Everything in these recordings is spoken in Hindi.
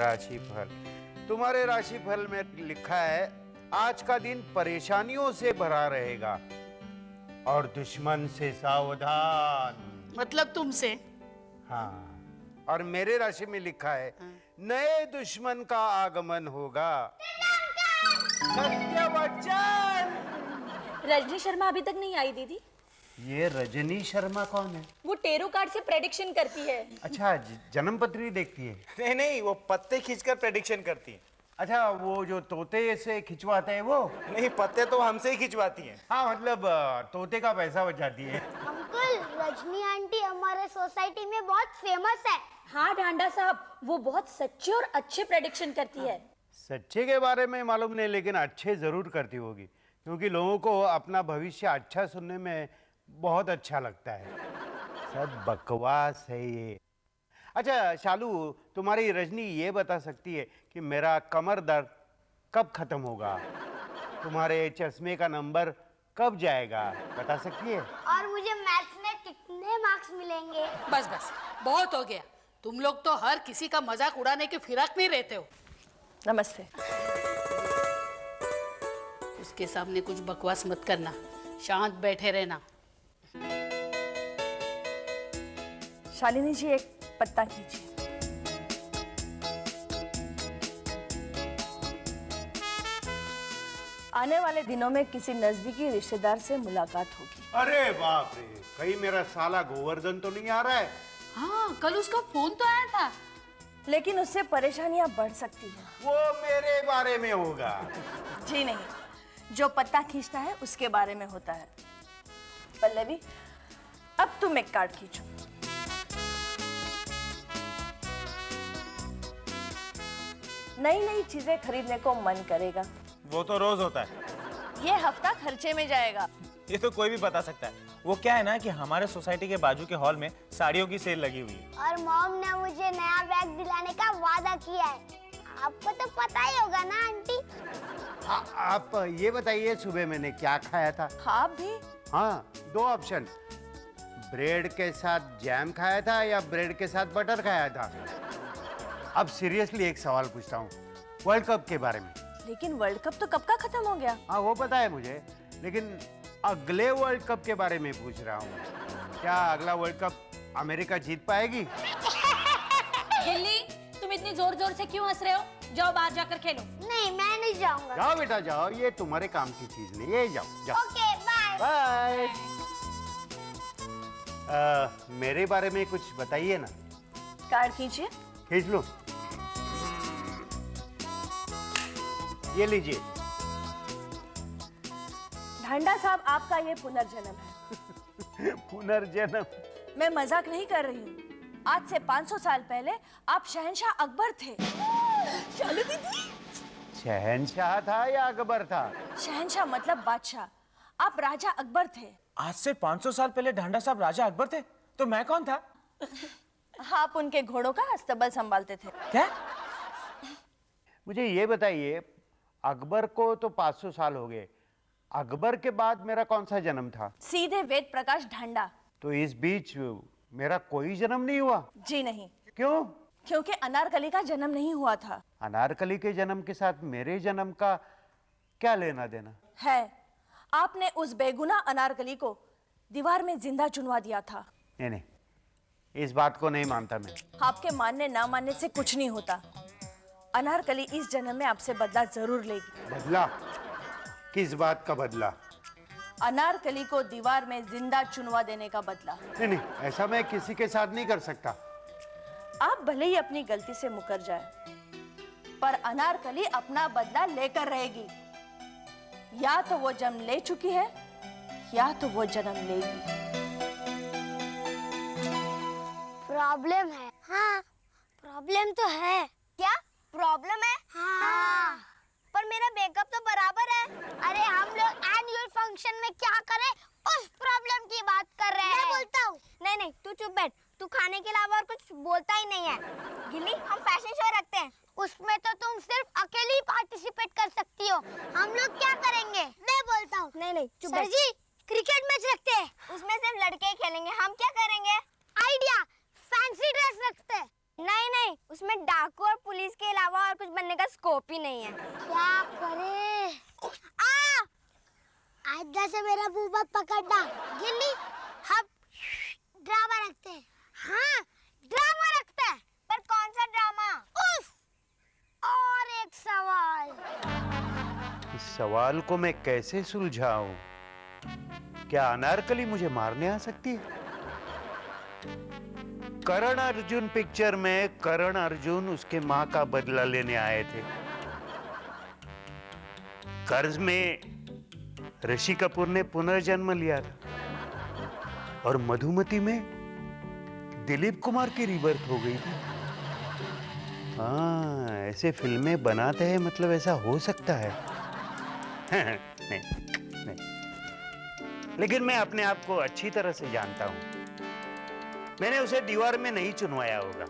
राशिफल। तुम्हारे राशिफल में लिखा है आज का दिन परेशानियों से भरा रहेगा और दुश्मन से सावधान। मतलब तुमसे? हाँ, और मेरे राशि में लिखा है नए दुश्मन का आगमन होगा। सत्यवचन। रजनी शर्मा अभी तक नहीं आई दीदी। ये रजनी शर्मा कौन है? वो टेरो कार्ड से प्रेडिक्शन करती है। अच्छा, जन्म पत्री देखती है? नहीं नहीं, वो पत्ते खींचकर प्रेडिक्शन करती है। अच्छा, वो जो तोते से खिंचवाते हैं वो? नहीं, पत्ते तो हमसे ही खिंचवाती हैं। हाँ, मतलब तोते का पैसा बचाती है। अंकल, रजनी आंटी हमारे सोसाइटी में बहुत फेमस है। हाँ ढांडा साहब, वो बहुत सच्चे और अच्छे प्रेडिक्शन करती है। सच्चे के बारे में मालूम नहीं, लेकिन अच्छे जरूर करती होगी, क्योंकि लोगों को अपना भविष्य अच्छा सुनने में बहुत अच्छा लगता है। सब बकवास है ये। अच्छा शालू, तुम्हारी रजनी ये बता सकती है कि मेरा कमर दर्द कब खत्म होगा? तुम्हारे चश्मे का नंबर कब जाएगा? बता सकती है? और मुझे मैथ्स में कितने मार्क्स मिलेंगे? बस बस, बहुत हो गया। तुम लोग तो हर किसी का मजाक उड़ाने के फिराक नहीं रहते हो। नमस्ते। उसके सामने कुछ बकवास मत करना, शांत बैठे रहना। शालिनी जी, एक पत्ता कीजिए। आने वाले दिनों में किसी नजदीकी रिश्तेदार से मुलाकात होगी। अरे बाप रे, कहीं मेरा साला गोवर्धन तो नहीं आ रहा है? हाँ, कल उसका फोन तो आया था। लेकिन उससे परेशानियां बढ़ सकती हैं। वो मेरे बारे में होगा। जी नहीं, जो पत्ता खींचना है उसके बारे में होता है। पल्लवी, अब तुम एक कार्ड खींचो। नई नई चीजें खरीदने को मन करेगा। वो तो रोज होता है। ये हफ्ता खर्चे में जाएगा। ये तो कोई भी बता सकता है। वो क्या है ना कि हमारे सोसाइटी के बाजू के हॉल में साड़ियों की सेल लगी हुई है। और मॉम ने मुझे नया बैग दिलाने का वादा किया है। आपको तो पता ही होगा ना आंटी? आप ये बताइए, सुबह मैंने क्या खाया था? आप भी? हाँ, दो ऑप्शन, ब्रेड के साथ जैम खाया था या ब्रेड के साथ बटर खाया था। अब सीरियसली एक सवाल पूछता हूँ, वर्ल्ड कप के बारे में। लेकिन वर्ल्ड कप तो कब का खत्म हो गया। हाँ वो पता है मुझे, लेकिन अगले वर्ल्ड कप के बारे में पूछ रहा हूँ। क्या अगला वर्ल्ड कप अमेरिका जीत पाएगी? गिल्ली, तुम इतनी जोर जोर से क्यों हंस रहे हो? जाओ बाहर जाकर खेलो। नहीं, मैं नहीं जाऊंगा। जाओ बेटा जाओ, ये तुम्हारे काम की चीज नहीं है। जाओ जाओ। Okay, bye. बाय। मेरे बारे में कुछ बताइए ना। कार्ड खींचिए। खींच लो। ये लीजिए। ढांडा साहब, आपका ये पुनर्जन्म है। पुनर्जन्म? मैं मजाक नहीं कर रही हूँ। आज से 500 साल पहले आप शहंशाह अकबर थे। चलो दीदी। शहंशाह था या अकबर था? शहंशाह मतलब बादशाह। आप राजा अकबर थे। आज से 500 साल पहले ढांडा साहब राजा अकबर थे, तो मैं कौन था? आप उनके घोड़ों का अस्तबल संभालते थे। क्या? मुझे ये बताइए, अकबर को तो 500 साल हो गए, अकबर के बाद मेरा कौन सा जन्म था? सीधे वेद प्रकाश ढांडा। तो इस बीच मेरा कोई जन्म नहीं हुआ? जी नहीं। क्यों? क्योंकि अनारकली का जन्म नहीं हुआ था। अनारकली के जन्म के साथ मेरे जन्म का क्या लेना देना है? आपने उस बेगुनाह अनारकली को दीवार में जिंदा चुनवा दिया था। नहीं नहीं, इस बात को नहीं मानता मैं। आपके मानने ना मानने से कुछ नहीं होता। अनारकली इस जन्म में आपसे बदला जरूर लेगी। बदला? किस बात का बदला? अनारकली को दीवार में जिंदा चुनवा देने का बदला। नहीं नहीं, ऐसा मैं किसी के साथ नहीं कर सकता। आप भले ही अपनी गलती से मुकर जाए, पर अनारकली अपना बदला लेकर रहेगी। या तो वो जन्म ले चुकी है या तो वो जन्म लेगी। प्रॉब्लम है। हाँ, प्रॉब्लम तो है। क्या प्रॉब्लम है? हाँ। पर मेरा बैकअप तो बराबर है। अरे हम लोग एनुअल फंक्शन में क्या करें, उस प्रॉब्लम की बात कर रहे हैं। मैं बोलता हूँ। नहीं नहीं, तू चुप बैठ। तू खाने के अलावा और कुछ बोलता ही नहीं है। गिल्ली, हम फैशन शो रखते हैं, उसमें तो तुम सिर्फ अकेली ही पार्टिसिपेट कर सकती हो। हम लोग क्या करेंगे? मैं बोलता हूँ। नहीं नहीं, चुप बैठ। सर जी, क्रिकेट मैच रखते हैं, उसमें सिर्फ लड़के ही खेलेंगे। हम क्या करेंगे? आइडिया, फैंसी ड्रेस रखते हैं। नहीं नहीं, उसमें डाकू और पुलिस के अलावा और कुछ बनने का स्कोप ही नहीं है। क्या करे? आज से मेरा मुंह मत पकड़ना गिल्ली। हम ड्रामा रखते हैं। हाँ ड्रामा रखते हैं, पर कौन सा ड्रामा? उफ! और एक सवाल। इस सवाल को मैं कैसे सुलझाऊं? क्या अनारकली मुझे मारने आ सकती है? करण अर्जुन पिक्चर में करण अर्जुन उसके मां का बदला लेने आए थे। कर्ज में ऋषि कपूर ने पुनर्जन्म लिया था और मधुमती में दिलीप कुमार की रिबर्थ हो गई थी। हाँ, ऐसे फिल्में बनाते हैं, मतलब ऐसा हो सकता है। नहीं, नहीं। लेकिन मैं अपने आप को अच्छी तरह से जानता हूं। मैंने उसे दीवार में नहीं चुनवाया होगा।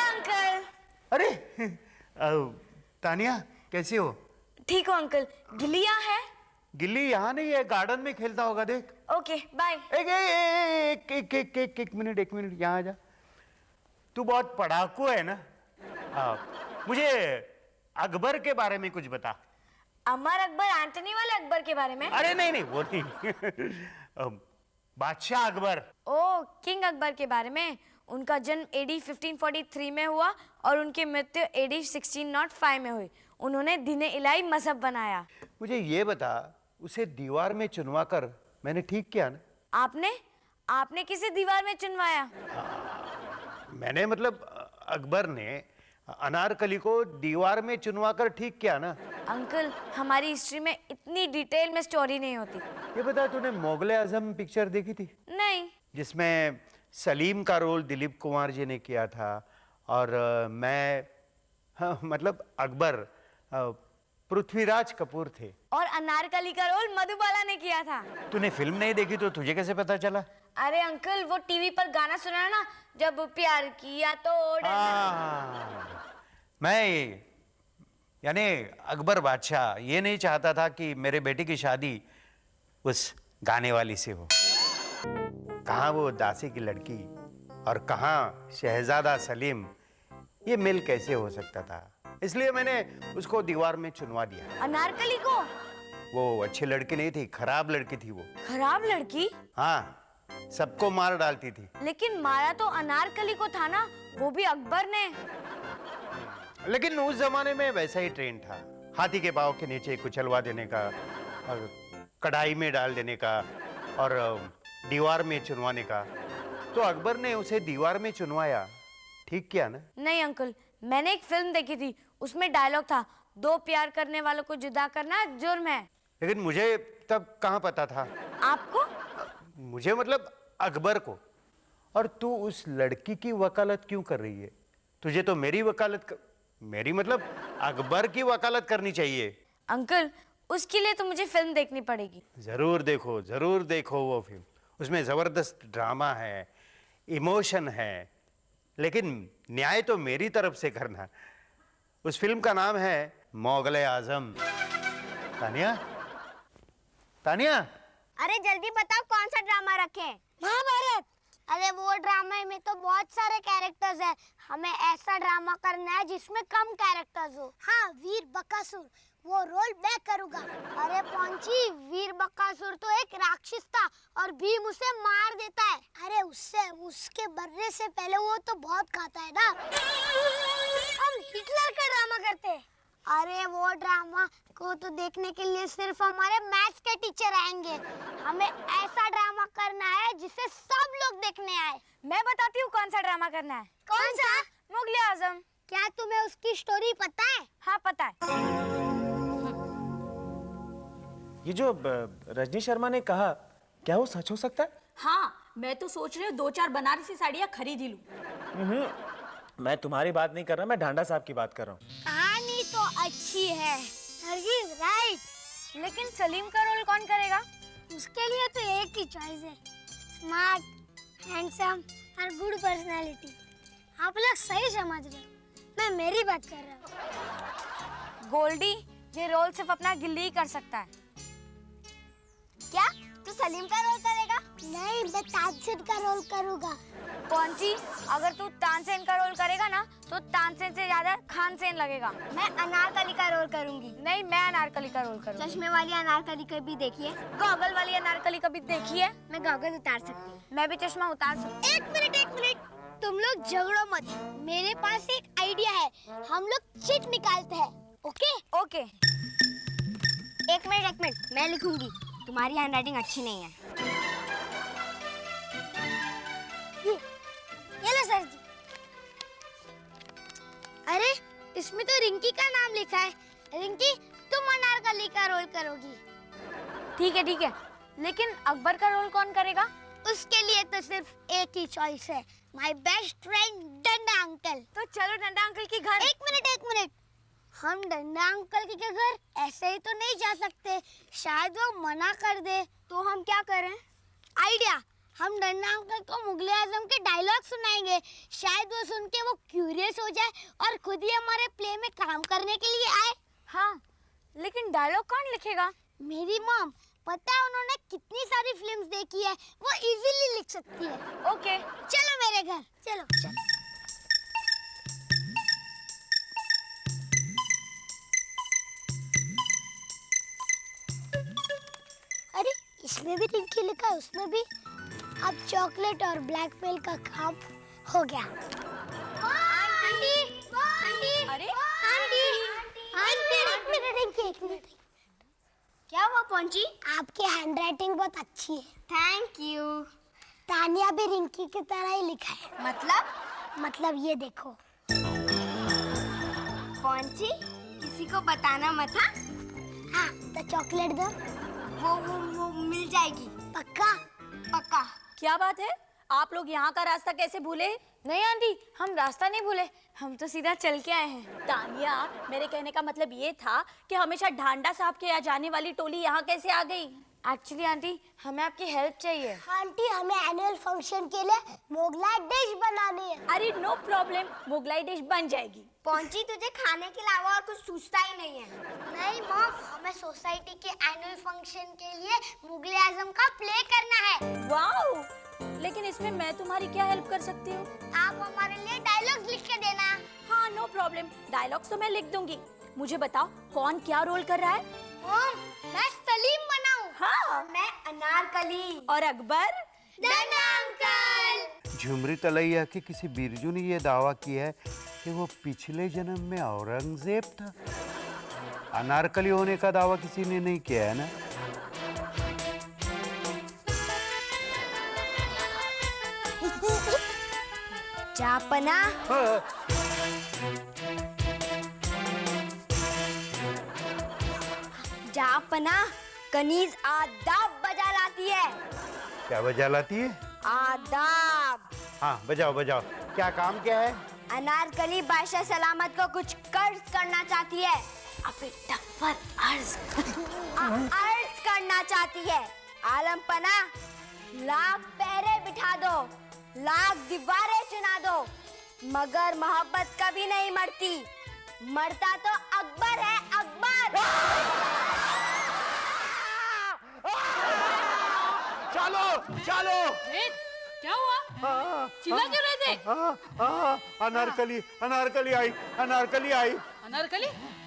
अंकल। अरे तानिया, कैसी हो? ठीक हो अंकल? गिल्ली यहाँ है? गिल्ली यहाँ नहीं है, गार्डन में खेलता होगा, देख। Okay bye. एक मिनट यहाँ आ जा। तू बहुत पढ़ाकू है ना? मुझे अकबर के बारे में कुछ बता। अमर अकबर, एंटनी वाले अकबर के बारे में? अरे नहीं वो नहीं। बादशाह अकबर। ओ, किंग अकबर के बारे में। उनका जन्म एडी 1543 में हुआ और उनकी मृत्यु एडी 1605 में हुई। उन्होंने दीन इलाही मजहब बनाया। मुझे ये बता, उसे दीवार में चुनवा कर मैंने ठीक किया ना? आपने किसे दीवार में चुनवाया? मैंने मतलब अकबर ने अनारकली को दीवार में चुनवा कर ठीक किया ना? अंकल, हमारी हिस्ट्री में इतनी डिटेल में स्टोरी नहीं होती। ये बता, तूने मुगले आजम पिक्चर देखी थी? नहीं। जिसमें सलीम का रोल दिलीप कुमार जी ने किया था और मतलब अकबर पृथ्वीराज कपूर थे। और अनारकली का रोल मधुबाला ने किया था। तूने फिल्म नहीं देखी तो तुझे कैसे पता चला? अरे अंकल, वो टीवी पर गाना सुना ना, जब प्यार किया तो मैं यानी अकबर बादशाह ये नहीं चाहता था कि मेरे बेटे की शादी उस गाने वाली से हो। कहाँ वो दासी की लड़की और कहाँ शहजादा सलीम, ये मिल कैसे हो सकता था? इसलिए मैंने उसको दीवार में चुनवा दिया। अनारकली को? वो अच्छी लड़की नहीं थी, खराब लड़की थी वो। खराब लड़की? हाँ, सबको मार डालती थी। लेकिन मारा तो अनारकली को था ना, वो भी अकबर ने। लेकिन उस जमाने में वैसा ही ट्रेंड था, हाथी के पाँव के नीचे कुचलवा देने का और कढ़ाई में डाल देने का और दीवार में चुनवाने का। तो अकबर ने उसे दीवार में चुनवाया, ठीक किया ना? नहीं अंकल, मैंने एक फिल्म देखी थी, उसमें डायलॉग था, दो प्यार करने वालों को जुदा करना जुर्म है। लेकिन मुझे तब कहाँ पता था। आपको? मुझे मतलब अकबर को। और तू उस लड़की की वकालत क्यों कर रही है? तुझे तो मेरी मेरी मतलब अकबर की वकालत करनी चाहिए। अंकल, उसके लिए तो मुझे फिल्म देखनी पड़ेगी। जरूर देखो वो फिल्म। उसमें जबरदस्त ड्रामा है, इमोशन है, लेकिन न्याय तो मेरी तरफ से करना। उस फिल्म का नाम है मुगले आजम। तानिया, अरे जल्दी बताओ कौन सा ड्रामा रखें? महाभारत। अरे वो ड्रामा में तो बहुत सारे कैरेक्टर्स हैं, हमें ऐसा ड्रामा करना है जिसमें कम कैरेक्टर्स हो। हाँ, वीर बकासुर, वो रोल मैं करूँगा। अरे पौंची, वीर बकासुर तो एक राक्षस था और भीम उसे मार देता है। अरे उसके मरने से पहले वो तो बहुत खाता है ना। हम हिटलर का ड्रामा करते हैं। अरे वो ड्रामा को तो देखने के लिए सिर्फ हमारे मैथ्स के टीचर आएंगे। हमें ऐसा ड्रामा करना है जिसे सब लोग देखने आए। मैं बताती हूँ कौन सा ड्रामा करना है। कौन सा? मुगले आजम। क्या तुम्हें उसकी स्टोरी पता है? हाँ पता है। ये जो रजनी शर्मा ने कहा, क्या वो सच हो सकता है? हाँ, मैं तो सोच रही हूँ 2-4 बनारसी साड़ियाँ खरीद ही लूँ। मैं तुम्हारी बात नहीं कर रहा, मैं ढांडा साहब की बात कर रहा हूँ। कहानी तो अच्छी है, राइट। लेकिन सलीम का रोल कौन करेगा? उसके लिए तो एक ही चॉइस है, स्मार्ट, हैंडसम और गुड पर्सनालिटी। आप लोग सही समझ रहे हो, मैं मेरी बात कर रहा हूँ। गोल्डी, ये रोल सिर्फ अपना गिल्ली ही कर सकता है। क्या तू सलीम का रोल करेगा? नहीं, मैं ताजसुद का रोल करूँगा। पहुंची, अगर तू तानसेन का रोल करेगा ना तो तानसेन से ज्यादा खानसेन लगेगा। मैं अनारकली का रोल करूंगी। नहीं, मैं अनारकली का रोल करूंगी। चश्मे वाली अनारकली कभी देखी है? गॉगल वाली अनारकली कभी देखी है? मैं गॉगल उतार सकती हूँ। मैं भी चश्मा उतार सकती हूँ। एक मिनट, तुम लोग झगड़ो मत। मेरे पास एक आइडिया है, हम लोग चिट निकालते हैं। ओके। एक मिनट, मैं लिखूंगी। तुम्हारी हैंडराइटिंग अच्छी नहीं है। ये लो सर जी। अरे, इसमें तो रिंकी का नाम लिखा है। रिंकी, तुम अनारकली का रोल करोगी। ठीक है, लेकिन अकबर का रोल कौन करेगा? उसके लिए तो सिर्फ एक ही चॉइस है, माय बेस्ट फ्रेंड डंडा अंकल। तो चलो डंडा अंकल के घर। एक मिनट, हम डंडा अंकल के घर ऐसे ही तो नहीं जा सकते, शायद वो मना कर दे। तो हम क्या करें? आइडिया, हम डंडा अंकल को मुगले आजम के डायलॉग सुनाएंगे। शायद वो सुन के वो क्यूरियस हो जाए और खुद ही हमारे प्ले में काम करने के लिए आए। हाँ, लेकिन डायलॉग कौन लिखेगा? मेरी मॉम, पता है उन्होंने कितनी सारी फिल्म्स देखी है, वो इजीली लिख सकती है। ओके, चलो मेरे घर। चलो। अरे, इसमें भी रिंकी लिखा है, उसमें भी। अब चॉकलेट और ब्लैक पेल का काम हो गया। आंटी, अरे एक मिनट। क्या हुआ पहुंची? आपकी हैंडराइटिंग बहुत अच्छी है। Thank you. तानिया भी रिंकी की तरह ही लिखा है। मतलब ये देखो। पहुंची, किसी को बताना मत। हाँ, तो चॉकलेट दो। वो मिल जाएगी। पक्का। क्या बात है, आप लोग यहाँ का रास्ता कैसे भूले? नहीं आंटी, हम रास्ता नहीं भूले, हम तो सीधा चल के आए हैं। तानिया, मेरे कहने का मतलब ये था कि हमेशा ढांडा साहब के यहाँ जाने वाली टोली यहाँ कैसे आ गई? एक्चुअली आंटी, हमें आपकी हेल्प चाहिए। आंटी, हमें एनुअल फंक्शन के लिए मोगलाई डिश बनानी है। अरे नो प्रॉब्लम, मुगलाई डिश बन जाएगी। पहुंची, तुझे खाने के अलावा और कुछ सूझता ही नहीं है। नहीं मॉम, हमें सोसाइटी के एनुअल फंक्शन के लिए मुगले आजम का प्ले करना है। वाओ, लेकिन इसमें मैं तुम्हारी क्या हेल्प कर सकती हूँ? आप हमारे लिए डायलॉग्स लिख के देना। हाँ, नो प्रॉब्लम, डायलॉग्स तो मैं लिख दूंगी। मुझे बताओ, कौन क्या रोल कर रहा है? मॉम, मैं सलीम बनाऊं। हाँ, मैं अनारकली। और अकबर? डंडा अंकल। झुमरी तलैया के किसी बिरजू ने यह दावा किया है कि वो पिछले जन्म में औरंगजेब था। अनारकली होने का दावा किसी ने नहीं किया है ना? जापना, कनीज आदाब बजा लाती है। क्या बजा लाती है? आदाब। हाँ, बजाओ। क्या काम क्या है? अनारकली बादशाह सलामत को कुछ कर्ज करना चाहती है। अबे टप्पर, अर्ज अर्ज करना चाहती है। आलम पना, लाख पहरे बिठा दो, लाख दीवारें चुना दो, मगर मोहब्बत कभी नहीं मरती। मरता तो अकबर है, अकबर। चलो। क्या हुआ? चिल्ला क्यों रहे थे? अनारकली आई। अनारकली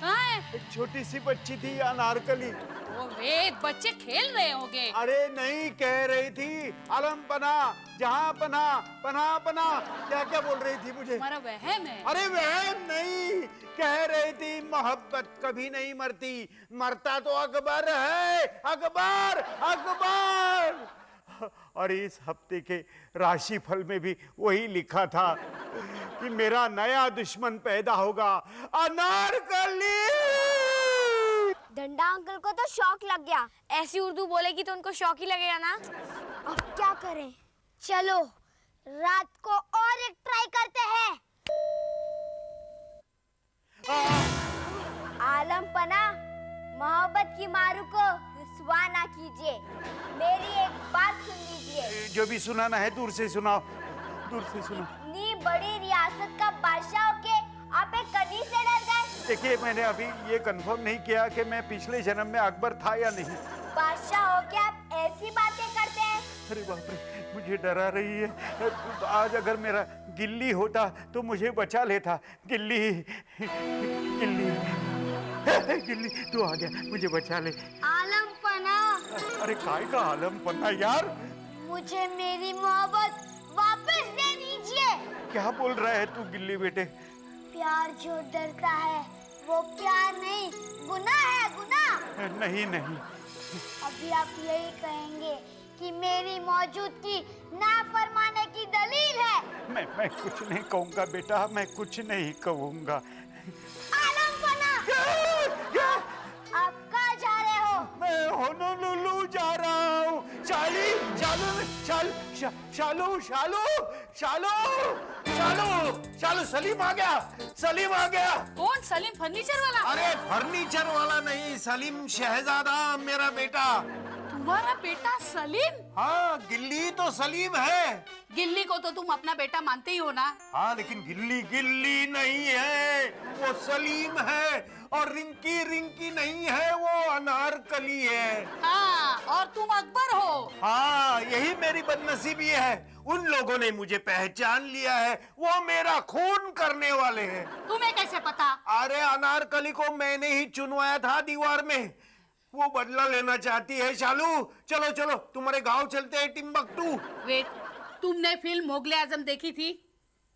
कहाँ है? एक छोटी सी बच्ची थी अनारकली। वो वेद बच्चे खेल रहे होंगे। अरे नहीं, कह रही थी आलम पना, जहाँ पना, क्या बोल रही थी मुझे? हमारा वहम है। अरे वहम नहीं, कह रही थी मोहब्बत कभी नहीं मरती, मरता तो अकबर है, अकबर। और इस हफ्ते के राशिफल में भी वही लिखा था कि मेरा नया दुश्मन पैदा होगा, अनारकली। डंडा अंकल को तो शौक लग गया। ऐसी उर्दू बोलेगी तो उनको शौक ही लगेगा ना। अब क्या करें? चलो, रात को और एक ट्राई करते हैं। आलम पना, मोहब्बत की मारू को रुसवा ना कीजिए। मेरी एक बात सुन लीजिए। जो भी सुनाना है दूर से सुनाओ। इतनी बड़ी रियासत का बादशाह होके आप एक कनीज से डर गए? देखिए, मैंने अभी ये कंफर्म नहीं किया कि मैं पिछले जन्म में अकबर था या नहीं। बादशाह होके आप ऐसी बातें करते हैं अरे बाप रे, मुझे डरा रही है। आज अगर मेरा गिल्ली होता तो मुझे बचा लेता। गिल्ली, गिल्ली, गिल्ली तू आ गया, मुझे बचा ले। आलमपना, अरे काय का आलम पन्ना यार, मुझे मेरी मोहब्बत वापस दे दीजिए। क्या बोल रहा है तू गिल्ली बेटे? प्यार जो डरता है वो प्यार नहीं, गुनाह है, गुनाह। नहीं नहीं, अभी आप यही कहेंगे कि मेरी मौजूदगी नाफरमाने की दलील है। मैं कुछ नहीं कहूँगा बेटा, मैं कुछ नहीं कहूँगा। आलमपना, आप कहाँ जा रहे हो? मैं होनोलुलु जा रहा हूँ। शालू, शालू, शालू, सलीम आ गया, सलीम आ गया। कौन? सलीम फर्नीचर वाला? अरे फर्नीचर वाला नहीं, सलीम शहजादा मेरा बेटा। तुम्हारा बेटा सलीम? हाँ, गिल्ली तो सलीम है। गिल्ली को तो तुम अपना बेटा मानते ही हो ना? हाँ, लेकिन गिल्ली गिल्ली नहीं है, वो सलीम है। और रिंकी रिंकी नहीं है, वो अनारकली है। हाँ, और तुम अकबर हो। हाँ, यही मेरी बदनसीबी है। उन लोगों ने मुझे पहचान लिया है, वो मेरा खून करने वाले हैं। तुम्हें कैसे पता? अरे अनारकली को मैंने ही चुनवाया था दीवार में, वो बदला लेना चाहती है। शालू, चलो चलो, तुम्हारे गांव चलते हैं, टिम्बकटू। वेट, तुमने फिल्म मुगले आजम देखी थी?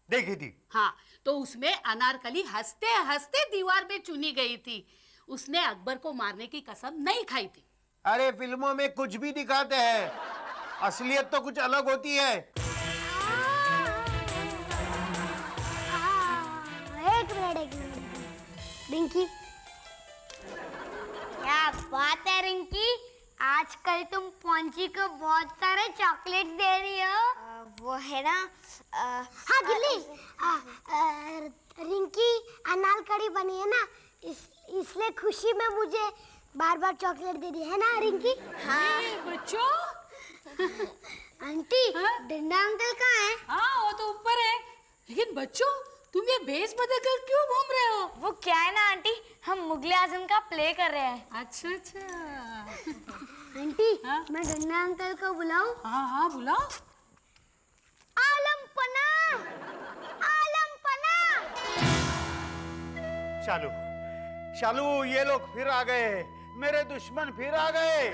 देखी थी। हाँ, तो उसमें अनारकली हंसते हंसते दीवार में चुनी गई थी। उसने अकबर को मारने की कसम नहीं खाई थी। अरे फिल्मों में कुछ भी दिखाते हैं, असलियत तो कुछ अलग होती है। एक मिनट। रिंकी, क्या बात है रिंकी, आजकल तुम पौंची को बहुत सारे चॉकलेट दे रही हो। वो है ना, हाँ गिल्ली, रिंकी अनारकली बनी है ना, इसलिए खुशी में मुझे बार बार चॉकलेट दे दी है ना रिंकी। हाँ बच्चों। आंटी, हाँ? डंडा अंकल कहाँ है? हाँ, वो तो ऊपर है। लेकिन बच्चों, तुम ये भेष बदल कर क्यों घूम रहे हो? वो क्या है ना आंटी, हम मुगले आजम का प्ले कर रहे हैं। अच्छा अच्छा। आंटी, हाँ? मैं डंडा अंकल को बुलाऊं? हाँ हाँ, बुलाओ। आलमपना, आलमपना। शालू, शालू, ये लोग फिर आ गए, मेरे दुश्मन फिर आ गए।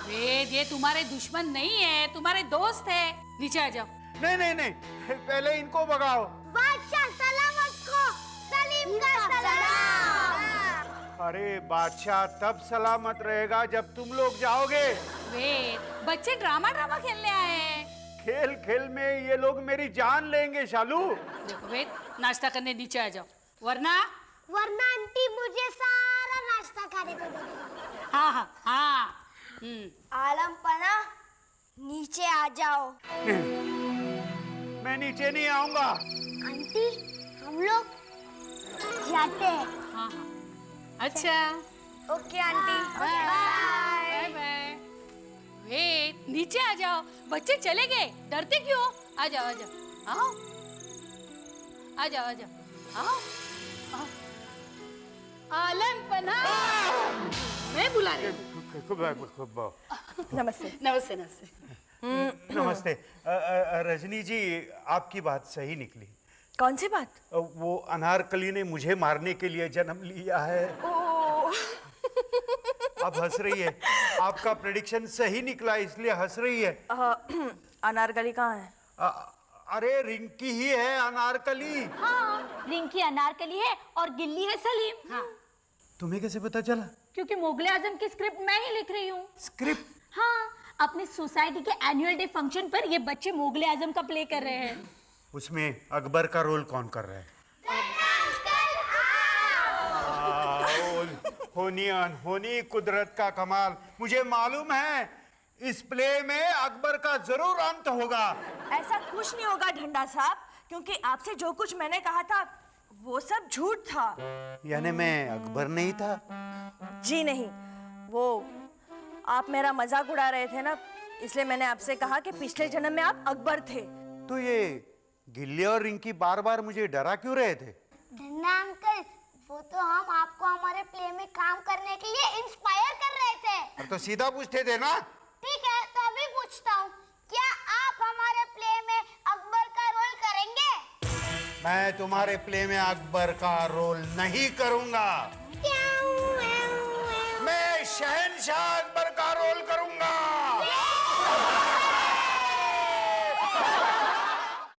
वेद, ये तुम्हारे दुश्मन नहीं है, तुम्हारे दोस्त है। नीचे आ जाओ। नहीं नहीं नहीं, पहले इनको भगाओ। बादशाह सलामत को, सलीम का सलाम। अरे बादशाह तब सलामत रहेगा जब तुम लोग जाओगे। वेद, बच्चे ड्रामा खेलने आए हैं। खेल खेल में ये लोग मेरी जान लेंगे। शालू, देखो वेद, नाश्ता करने नीचे आ जाओ, वरना। वरना आंटी मुझे सारा नाश्ता खाने को देगी। हाँ हाँ हाँ। आलमपना, नीचे आ जाओ। मैं नीचे नहीं आऊंगा। आंटी, हम लोग जाते हैं। हाँ हाँ, अच्छा। Okay aunty, bye bye bye. Ved, नीचे आ जाओ, बच्चे चले गए, डरते क्यों? आ जाओ आ जाओ, आओ आ जाओ आ जाओ, आओ आओ। आलमपना, मैं बुला रही हूँ। नमस्ते। नमस्ते नमस्ते। नमस्ते। रजनी जी, आपकी बात सही निकली। कौन सी बात? वो अनारकली ने मुझे मारने के लिए जन्म लिया है। आप हंस रही है, आपका प्रेडिक्शन सही निकला इसलिए हंस रही है। अनारकली कहाँ है? अरे रिंकी ही है अनारकली। हाँ, रिंकी अनारकली है और गिल्ली है सलीम। हाँ, तुम्हें कैसे पता चला? क्योंकि मुगले आजम की स्क्रिप्ट मैं ही लिख रही हूँ। स्क्रिप्ट? हाँ, अपने सोसाइटी के एनुअल डे फंक्शन पर ये बच्चे मुगले आजम का प्ले कर रहे हैं। उसमें अकबर का रोल कौन कर रहा है? होनी अनहोनी कुदरत का कमाल। मुझे मालूम है इस प्ले में अकबर का जरूर अंत होगा। ऐसा कुछ नहीं होगा ढंडा साहब, क्योंकि आपसे जो कुछ मैंने कहा था वो सब झूठ था। यानी मैं अकबर नहीं था? जी नहीं, वो आप मेरा मजाक उड़ा रहे थे ना, इसलिए मैंने आपसे कहा कि पिछले जन्म में आप अकबर थे। तो ये गिल्ली और रिंकी बार बार मुझे डरा क्यों रहे थे? धन्ना अंकल, वो तो हम आपको हमारे प्ले में काम करने के लिए इंस्पायर कर रहे थे। अब तो सीधा पूछते थे ना। ठीक है, तो अभी पूछता हूँ, मैं तुम्हारे प्ले में अकबर का रोल नहीं करूंगा। क्या